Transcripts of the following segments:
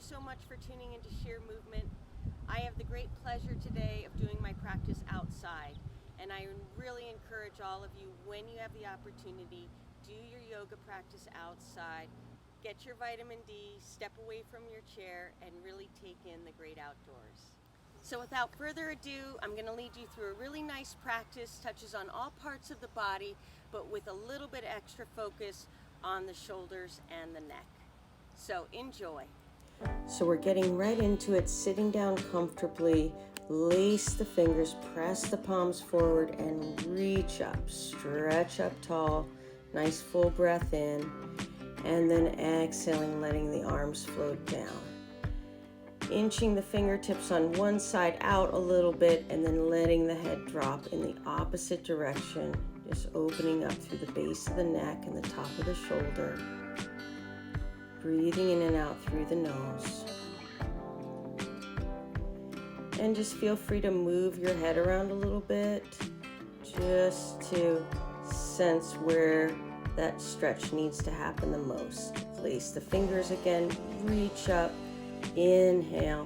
so much for tuning into Sheer Movement. I have the great pleasure today of doing my practice outside, and I really encourage all of you, when you have the opportunity, do your yoga practice outside. Get your vitamin D, step away from your chair, and really take in the great outdoors. So without further ado, I'm going to lead you through a really nice practice, touches on all parts of the body, but with a little bit extra focus on the shoulders and the neck. So enjoy. So we're getting right into it, sitting down comfortably, lace the fingers, press the palms forward and reach up, stretch up tall, nice full breath in, and then exhaling, letting the arms float down. Inching the fingertips on one side out a little bit and then letting the head drop in the opposite direction, just opening up through the base of the neck and the top of the shoulder. Breathing in and out through the nose. And just feel free to move your head around a little bit just to sense where that stretch needs to happen the most. Place the fingers again, reach up, inhale,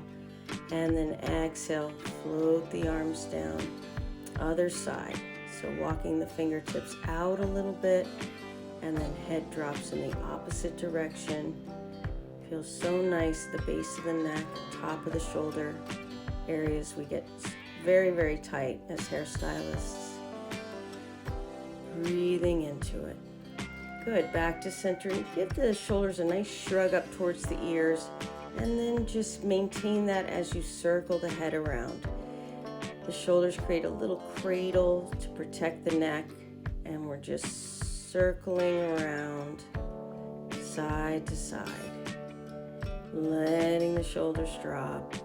and then exhale, float the arms down. Other side. So walking the fingertips out a little bit, and then head drops in the opposite direction. Feels so nice, the base of the neck, top of the shoulder areas we get very, very tight as hairstylists. Breathing into it. Good, back to center. Give the shoulders a nice shrug up towards the ears, and then just maintain that as you circle the head around. The shoulders create a little cradle to protect the neck, and we're just circling around side to side, letting the shoulders drop,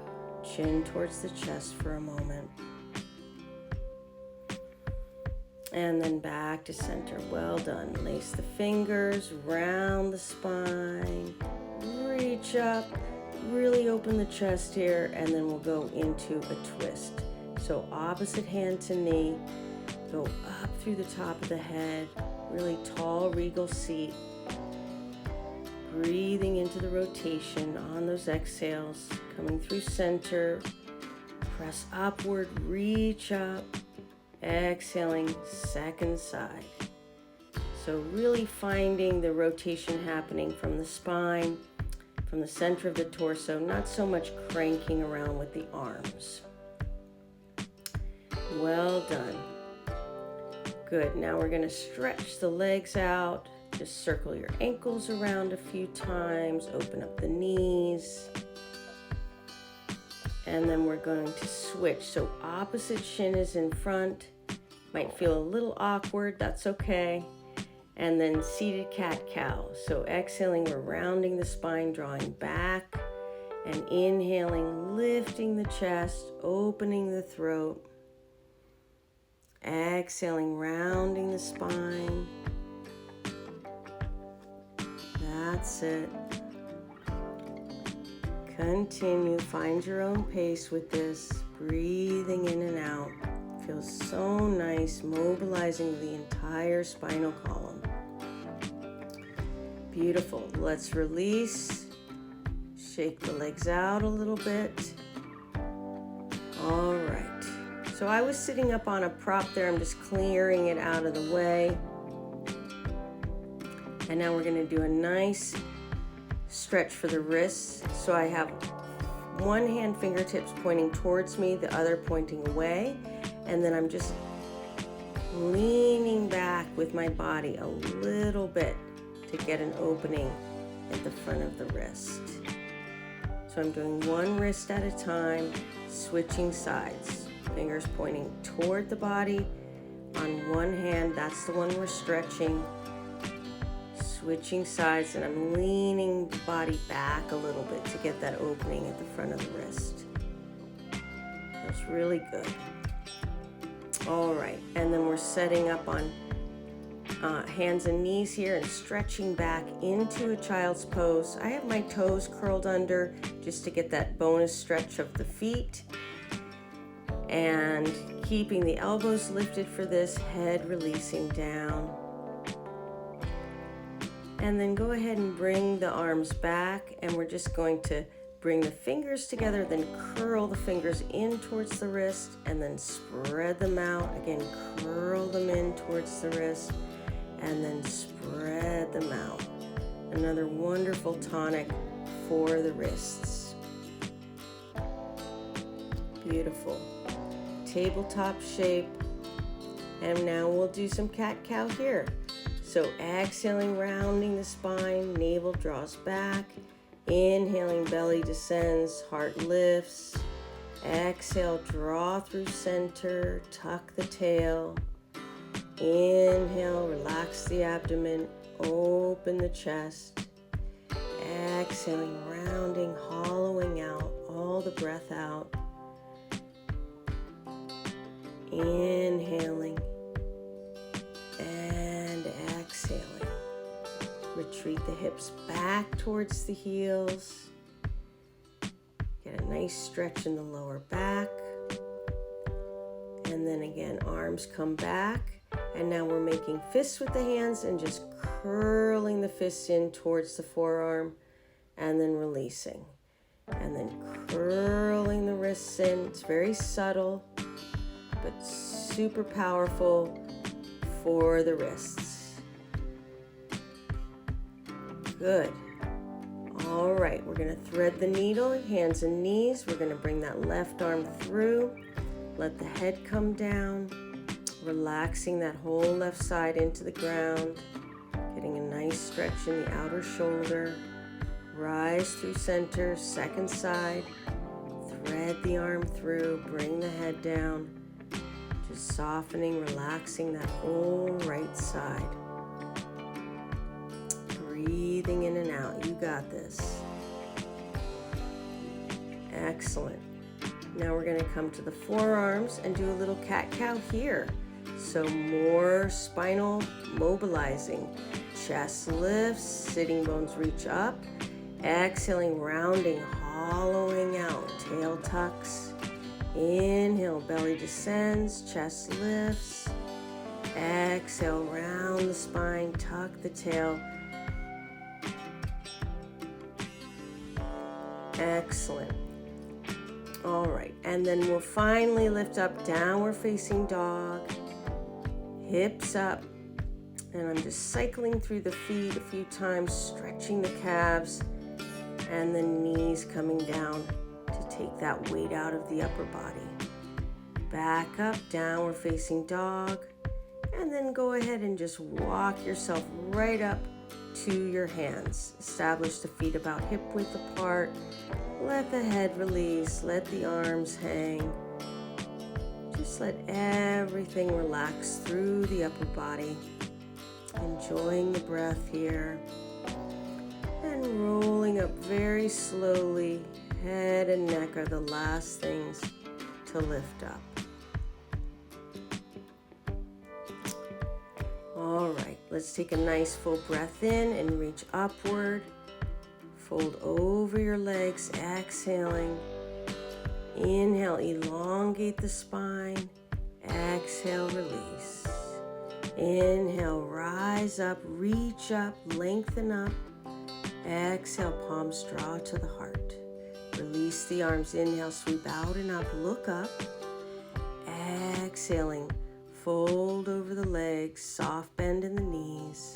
chin towards the chest for a moment, and then back to center. Well done. Lace the fingers, round the spine, reach up, really open the chest here, and then we'll go into a twist. So opposite hand to knee, go up through the top of the head, really tall, regal seat. Breathing into the rotation on those exhales, coming through center. Press upward, reach up. Exhaling, second side. So really finding the rotation happening from the spine, from the center of the torso, not so much cranking around with the arms. Well done. Good, now we're going to stretch the legs out. Just circle your ankles around a few times, open up the knees. And then we're going to switch. So opposite shin is in front. Might feel a little awkward, that's okay. And then seated cat-cow. So exhaling, we're rounding the spine, drawing back. And inhaling, lifting the chest, opening the throat. Exhaling, rounding the spine. That's it. Continue, find your own pace with this. Breathing in and out. Feels so nice, mobilizing the entire spinal column. Beautiful. Let's release. Shake the legs out a little bit. All right. So I was sitting up on a prop there. I'm just clearing it out of the way. And now we're going to do a nice stretch for the wrists. So I have one hand fingertips pointing towards me, the other pointing away. And then I'm just leaning back with my body a little bit to get an opening at the front of the wrist. So I'm doing one wrist at a time, switching sides. Fingers pointing toward the body. On one hand, that's the one we're stretching. Switching sides, and I'm leaning the body back a little bit to get that opening at the front of the wrist. That's really good. All right, and then we're setting up on hands and knees here and stretching back into a child's pose. I have my toes curled under just to get that bonus stretch of the feet. And keeping the elbows lifted for this, head releasing down. And then go ahead and bring the arms back, and we're just going to bring the fingers together, then curl the fingers in towards the wrist, and then spread them out. Again, curl them in towards the wrist, and then spread them out. Another wonderful tonic for the wrists. Beautiful. Tabletop shape. And now we'll do some cat-cow here. So exhaling, rounding the spine, navel draws back. Inhaling, belly descends, heart lifts. Exhale, draw through center, tuck the tail. Inhale, relax the abdomen, open the chest. Exhaling, rounding, hollowing out, all the breath out. Inhaling and exhaling. Retreat the hips back towards the heels. Get a nice stretch in the lower back. And then again, arms come back. And now we're making fists with the hands and just curling the fists in towards the forearm and then releasing. And then curling the wrists in. It's very subtle, but super powerful for the wrists. Good. All right, we're going to thread the needle, hands and knees. We're going to bring that left arm through. Let the head come down, relaxing that whole left side into the ground, getting a nice stretch in the outer shoulder. Rise through center, second side. Thread the arm through, bring the head down. Just softening, relaxing that whole right side. Breathing in and out. You got this. Excellent. Now we're going to come to the forearms and do a little cat-cow here. So more spinal mobilizing. Chest lifts, sitting bones reach up. Exhaling, rounding, hollowing out. Tail tucks. Inhale, belly descends, chest lifts. Exhale, round the spine, tuck the tail. Excellent. All right, and then we'll finally lift up, downward facing dog. Hips up. And I'm just cycling through the feet a few times, stretching the calves, and the knees coming down to take that weight out of the upper body. Back up, downward facing dog, and then go ahead and just walk yourself right up to your hands. Establish the feet about hip width apart. Let the head release, let the arms hang. Just let everything relax through the upper body. Enjoying the breath here. And rolling up very slowly. Head and neck are the last things to lift up. All right, let's take a nice full breath in and reach upward. Fold over your legs, exhaling. Inhale, elongate the spine. Exhale, release. Inhale, rise up, reach up, lengthen up. Exhale, palms draw to the heart. Release the arms. Inhale, sweep out and up, look up. Exhaling, fold over the legs, soft bend in the knees.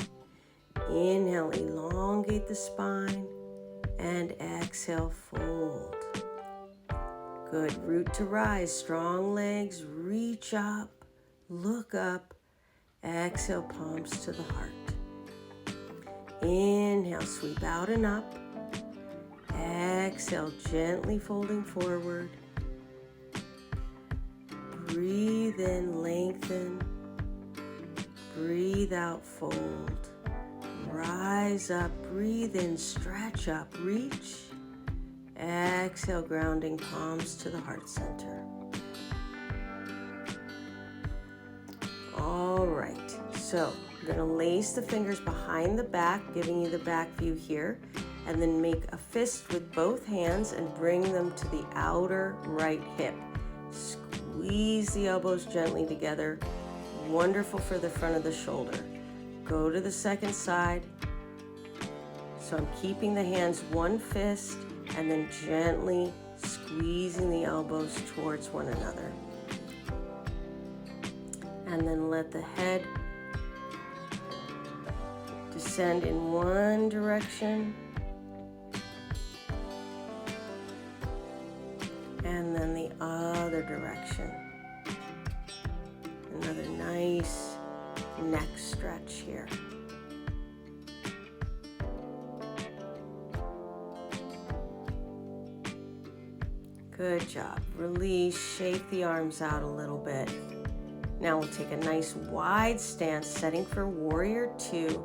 Inhale, elongate the spine. And exhale, fold. Good. Root to rise, strong legs, reach up, look up. Exhale, palms to the heart. Inhale, sweep out and up. Exhale, gently folding forward. Breathe in, lengthen. Breathe out, fold. Rise up, breathe in, stretch up, reach. Exhale, grounding, palms to the heart center. All right, so you're gonna lace the fingers behind the back, giving you the back view here, and then make a fist with both hands and bring them to the outer right hip. Squeeze the elbows gently together. Wonderful for the front of the shoulder. Go to the second side. So I'm keeping the hands one fist, and then gently squeezing the elbows towards one another. And then let the head descend in one direction and then the other direction. Another nice neck stretch here. Good job. Release, shake the arms out a little bit. Now we'll take a nice wide stance, setting for warrior two,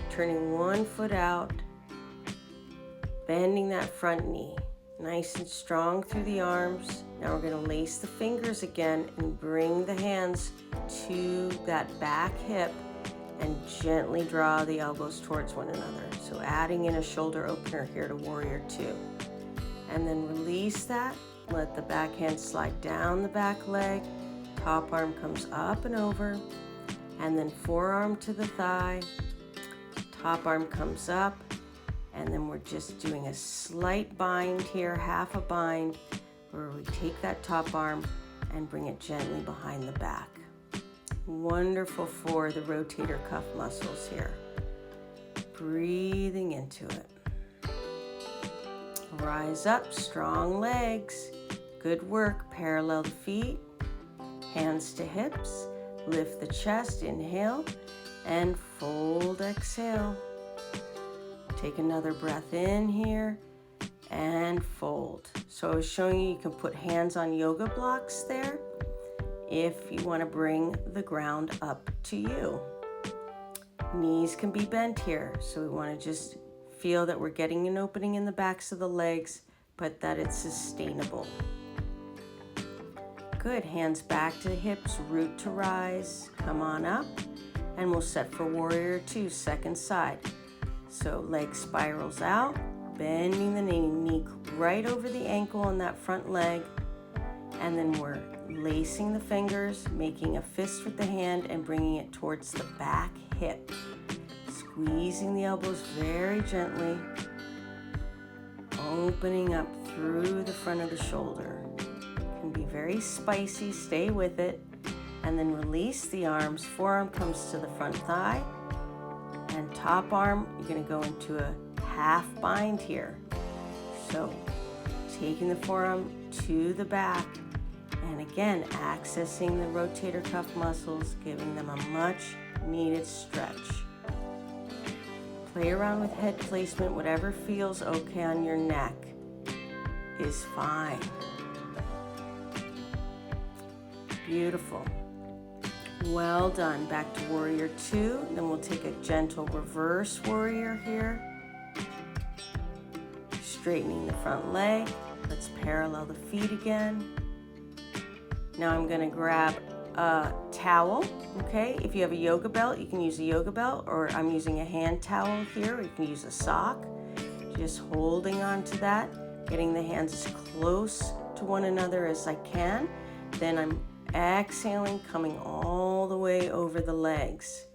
turning one foot out, bending that front knee, nice and strong through the arms. Now we're going to lace the fingers again and bring the hands to that back hip and gently draw the elbows towards one another. So adding in a shoulder opener here to warrior two. And then release that, let the back hand slide down the back leg, top arm comes up and over, and then forearm to the thigh, top arm comes up, and then we're just doing a slight bind here, half a bind, where we take that top arm and bring it gently behind the back. Wonderful for the rotator cuff muscles here. Breathing into it. Rise up, strong legs. Good work. Parallel the feet, hands to hips. Lift the chest, inhale, and fold, exhale. Take another breath in here and fold. So I was showing you can put hands on yoga blocks there if you want to bring the ground up to you. Knees can be bent here, so we want to just feel that we're getting an opening in the backs of the legs, but that it's sustainable. Good, hands back to the hips, root to rise, come on up, and we'll set for warrior two, second side. So leg spirals out, bending the knee right over the ankle on that front leg, and then we're lacing the fingers, making a fist with the hand and bringing it towards the back hip. Squeezing the elbows very gently, opening up through the front of the shoulder. Can be very spicy, stay with it, and then release the arms. Forearm comes to the front thigh, and top arm, you're going to go into a half bind here. So taking the forearm to the back, and again, accessing the rotator cuff muscles, giving them a much needed stretch. Play around with head placement. Whatever feels okay on your neck is fine. Beautiful. Well done. Back to warrior two. Then we'll take a gentle reverse warrior here. Straightening the front leg. Let's parallel the feet again. Now I'm going to grab a towel, okay? If you have a yoga belt, you can use a yoga belt, or I'm using a hand towel here, or you can use a sock. Just holding on to that, getting the hands as close to one another as I can. Then I'm exhaling, coming all the way over the legs.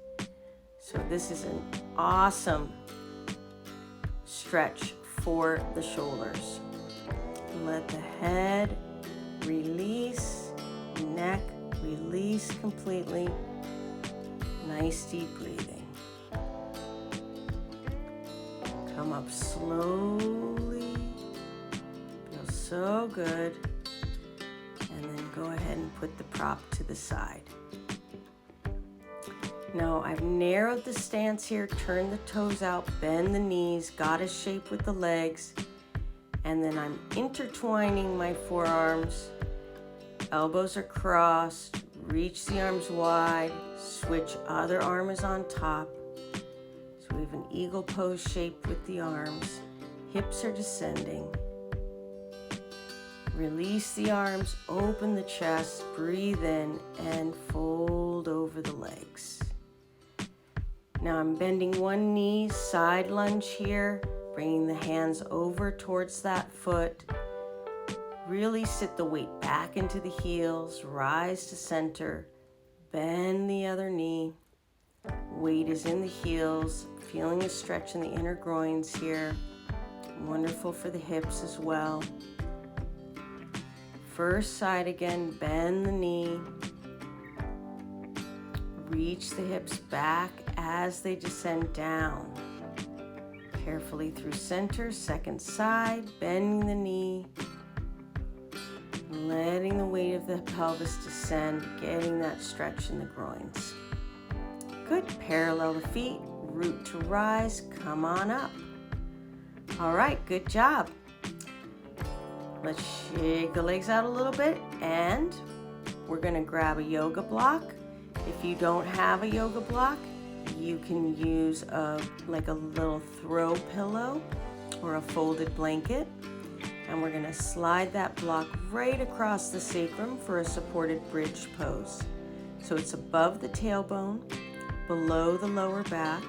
So this is an awesome stretch for the shoulders. Let the head release, neck release completely. Nice deep breathing. Come up slowly. Feels so good. And then go ahead and put the prop to the side. Now I've narrowed the stance here, turn the toes out, bend the knees, got a shape with the legs, and then I'm intertwining my forearms. Elbows are crossed, reach the arms wide, switch, other arm is on top. So we have an eagle pose shape with the arms. Hips are descending. Release the arms, open the chest, breathe in, and fold over the legs. Now I'm bending one knee, side lunge here, bringing the hands over towards that foot. Really sit the weight back into the heels, rise to center, bend the other knee. Weight is in the heels, feeling a stretch in the inner groins here. Wonderful for the hips as well. First side again, bend the knee. Reach the hips back as they descend down. Carefully through center, second side, bending the knee. Letting the weight of the pelvis descend, getting that stretch in the groins. Good, parallel the feet, root to rise, come on up. All right, good job. Let's shake the legs out a little bit, and we're gonna grab a yoga block. If you don't have a yoga block, you can use like a little throw pillow or a folded blanket. And we're gonna slide that block right across the sacrum for a supported bridge pose. So it's above the tailbone, below the lower back,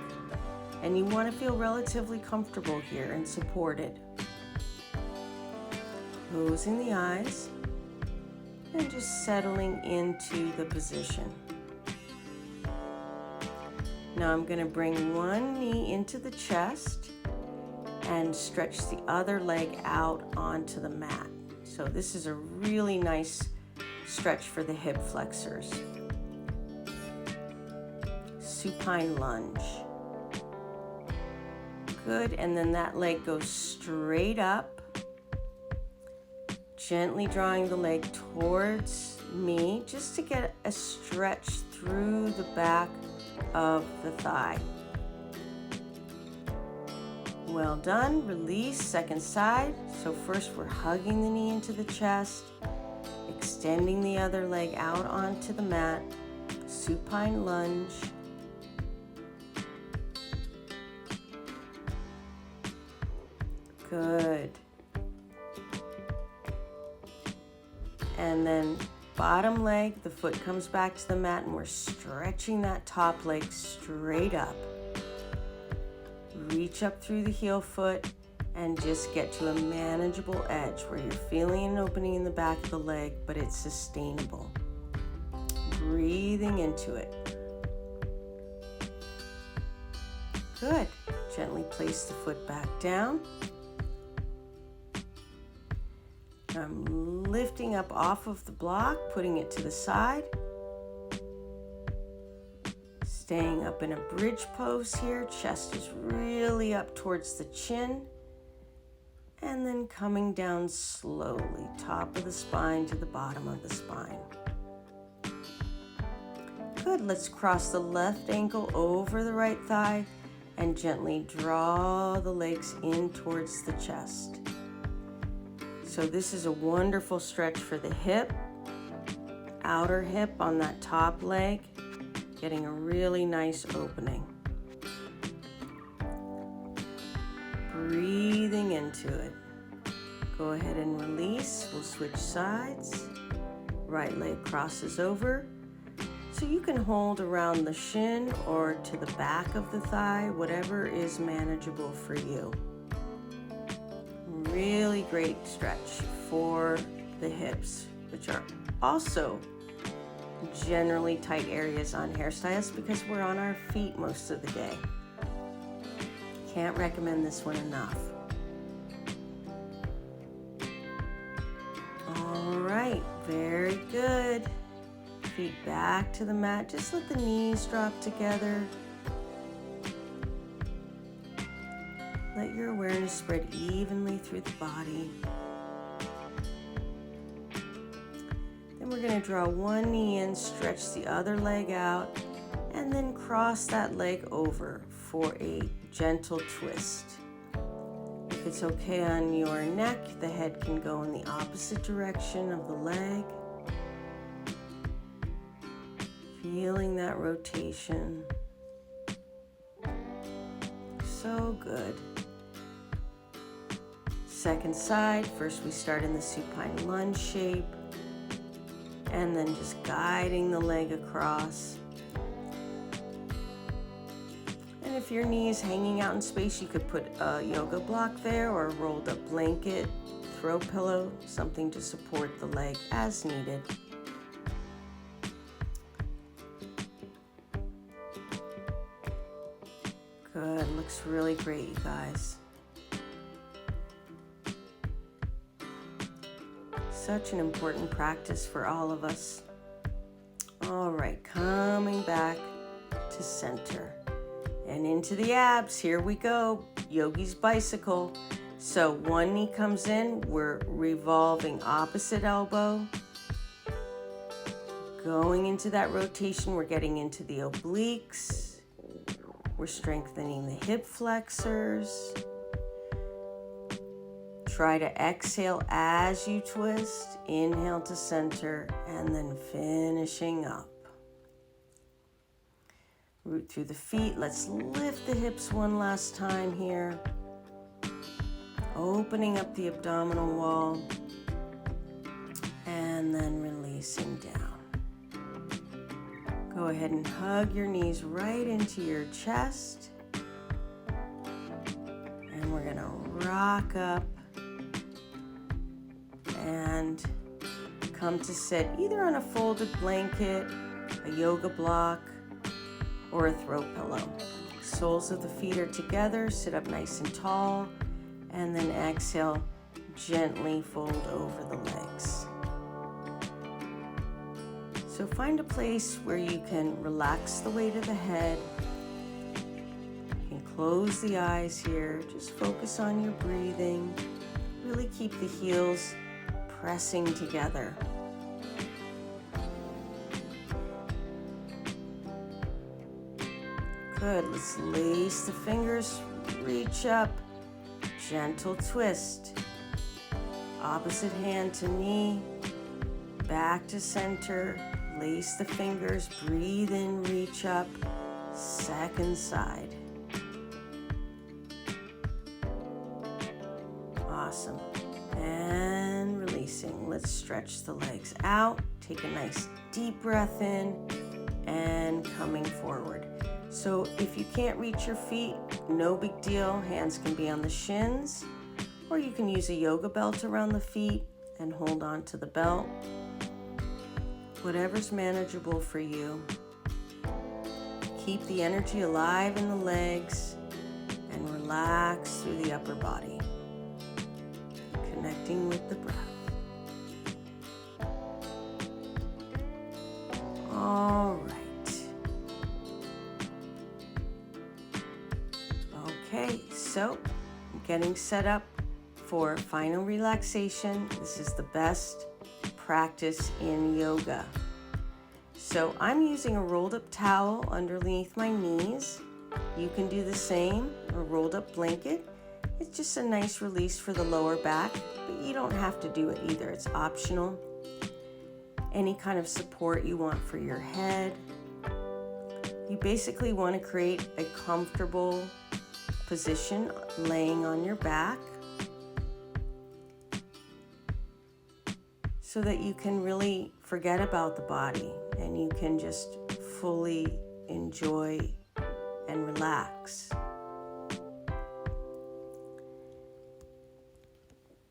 and you wanna feel relatively comfortable here and supported. Closing the eyes and just settling into the position. Now I'm gonna bring one knee into the chest and stretch the other leg out onto the mat. So this is a really nice stretch for the hip flexors. Supine lunge. Good, and then that leg goes straight up. Gently drawing the leg towards me just to get a stretch through the back of the thigh. Well done. Release, second side. So first we're hugging the knee into the chest, extending the other leg out onto the mat, supine lunge. Good. And then bottom leg, the foot comes back to the mat and we're stretching that top leg straight up. Reach up through the heel foot and just get to a manageable edge where you're feeling an opening in the back of the leg, but it's sustainable. Breathing into it. Good. Gently place the foot back down. I'm lifting up off of the block, putting it to the side. Staying up in a bridge pose here, chest is really up towards the chin. And then coming down slowly, top of the spine to the bottom of the spine. Good, let's cross the left ankle over the right thigh and gently draw the legs in towards the chest. So this is a wonderful stretch for the hip, outer hip on that top leg. Getting a really nice opening. Breathing into it. Go ahead and release. We'll switch sides. Right leg crosses over. So you can hold around the shin or to the back of the thigh, whatever is manageable for you. Really great stretch for the hips, which are also generally tight areas on hairstyles because we're on our feet most of the day. Can't recommend this one enough. All right, very good. Feet back to the mat. Just let the knees drop together. Let your awareness spread evenly through the body. Then we're going to draw one knee in, stretch the other leg out, and then cross that leg over for a gentle twist. If it's okay on your neck, the head can go in the opposite direction of the leg. Feeling that rotation. So good. Second side, first we start in the supine lunge shape, and then just guiding the leg across. And if your knee is hanging out in space, you could put a yoga block there or a rolled up blanket, throw pillow, something to support the leg as needed. Good, looks really great, you guys. Such an important practice for all of us. All right, coming back to center and into the abs. Here we go. Yogi's bicycle. So one knee comes in, we're revolving opposite elbow. Going into that rotation, we're getting into the obliques. We're strengthening the hip flexors. Try to exhale as you twist. Inhale to center and then finishing up. Root through the feet. Let's lift the hips one last time here. Opening up the abdominal wall and then releasing down. Go ahead and hug your knees right into your chest. And we're gonna rock up and come to sit either on a folded blanket, a yoga block, or a throw pillow. Soles of the feet are together, sit up nice and tall, and then exhale, gently fold over the legs. So find a place where you can relax the weight of the head. You can close the eyes here, just focus on your breathing. Really keep the heels pressing together. Good, let's lace the fingers, reach up, gentle twist. Opposite hand to knee, back to center, lace the fingers, breathe in, reach up, second side. Awesome. And releasing. Let's stretch the legs out. Take a nice deep breath in and coming forward. So if you can't reach your feet, no big deal. Hands can be on the shins, or you can use a yoga belt around the feet and hold on to the belt. Whatever's manageable for you. Keep the energy alive in the legs and relax through the upper body. Connecting with the breath. All right. Okay, so I'm getting set up for final relaxation. This is the best practice in yoga. So I'm using a rolled up towel underneath my knees. You can do the same, a rolled up blanket. It's just a nice release for the lower back, but you don't have to do it either. It's optional. Any kind of support you want for your head. You basically want to create a comfortable position laying on your back so that you can really forget about the body and you can just fully enjoy and relax.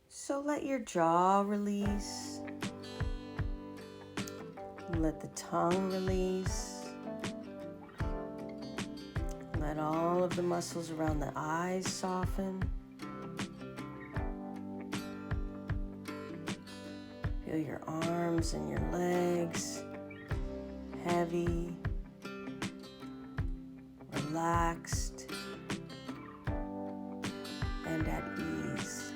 So let your jaw release. Let the tongue release. Let all of the muscles around the eyes soften. Feel your arms and your legs heavy, relaxed, and at ease.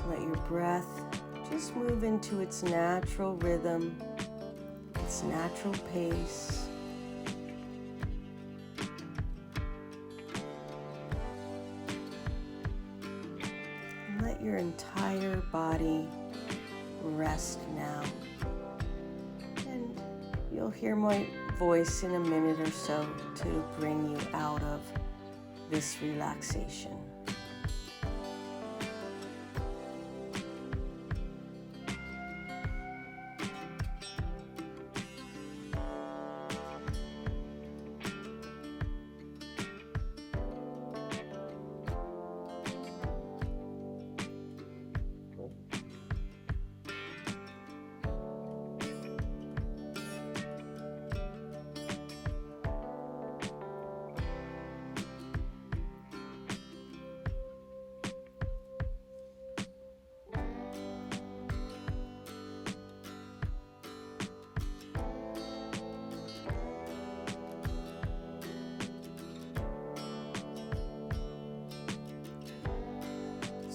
Let your breath just move into its natural rhythm, its natural pace. And let your entire body rest now. And you'll hear my voice in a minute or so to bring you out of this relaxation.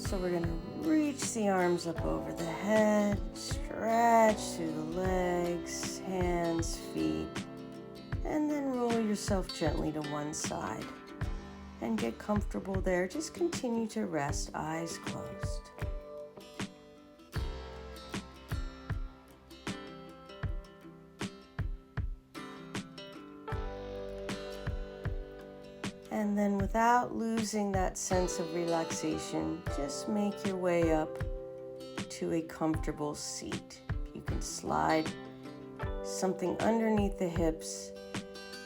So we're going to reach the arms up over the head, stretch through the legs, hands, feet, and then roll yourself gently to one side and get comfortable there. Just continue to rest, eyes closed. And then without losing that sense of relaxation, just make your way up to a comfortable seat. You can slide something underneath the hips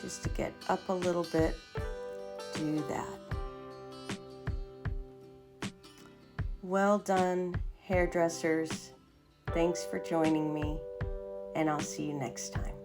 just to get up a little bit. Do that. Well done, hairdressers. Thanks for joining me, and I'll see you next time.